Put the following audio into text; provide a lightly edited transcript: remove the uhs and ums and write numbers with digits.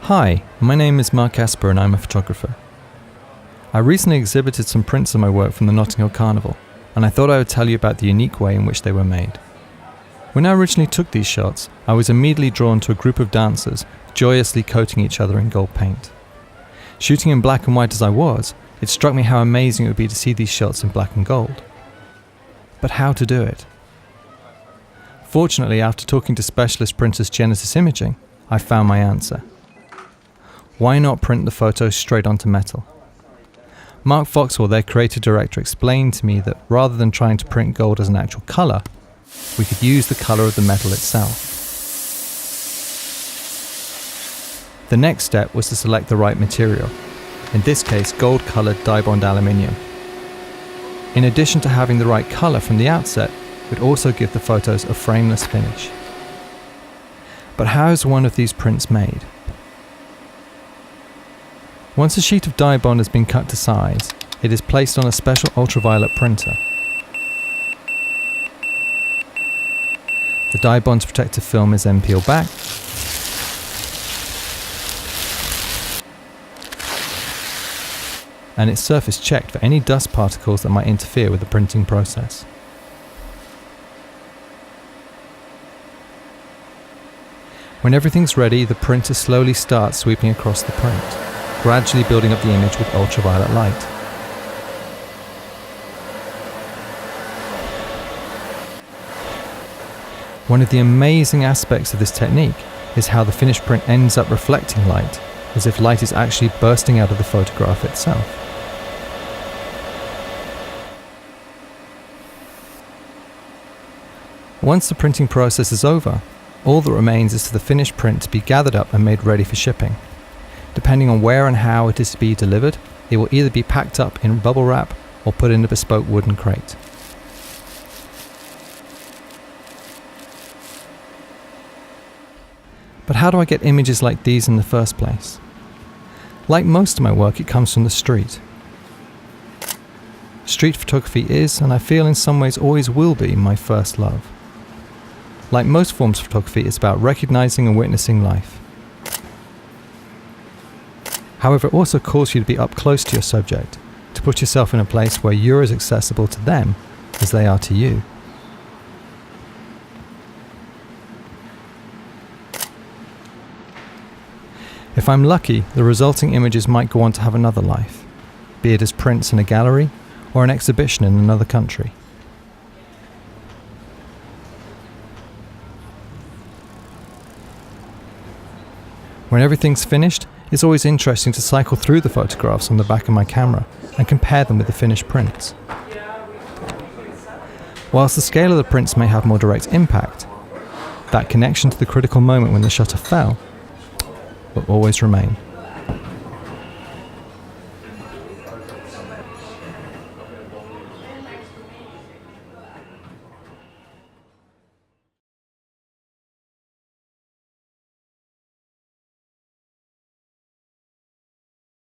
Hi, my name is Mark Esper and I'm a photographer. I recently exhibited some prints of my work from the Notting Hill Carnival, and I thought I would tell you about the unique way in which they were made. When I originally took these shots, I was immediately drawn to a group of dancers joyously coating each other in gold paint. Shooting in black and white as I was, it struck me how amazing it would be to see these shots in black and gold. But how to do it? Fortunately, after talking to specialist printers Genesis Imaging, I found my answer. Why not print the photos straight onto metal? Mark Foxwell, their creative director, explained to me that rather than trying to print gold as an actual colour, we could use the colour of the metal itself. The next step was to select the right material, in this case gold-coloured dye-bond aluminium. In addition to having the right colour from the outset, it would also give the photos a frameless finish. But how is one of these prints made? Once a sheet of dye bond has been cut to size, it is placed on a special ultraviolet printer. The dye bond's protective film is then peeled back, and its surface checked for any dust particles that might interfere with the printing process. When everything's ready, the printer slowly starts sweeping across the print, gradually building up the image with ultraviolet light. One of the amazing aspects of this technique is how the finished print ends up reflecting light, as if light is actually bursting out of the photograph itself. Once the printing process is over, all that remains is for the finished print to be gathered up and made ready for shipping. Depending on where and how it is to be delivered, it will either be packed up in bubble wrap or put in a bespoke wooden crate. But how do I get images like these in the first place? Like most of my work, it comes from the street. Street photography is, and I feel in some ways always will be, my first love. Like most forms of photography, it's about recognizing and witnessing life. However, it also calls you to be up close to your subject, to put yourself in a place where you're as accessible to them as they are to you. If I'm lucky, the resulting images might go on to have another life, be it as prints in a gallery or an exhibition in another country. When everything's finished, it's always interesting to cycle through the photographs on the back of my camera and compare them with the finished prints. Whilst the scale of the prints may have more direct impact, that connection to the critical moment when the shutter fell will always remain.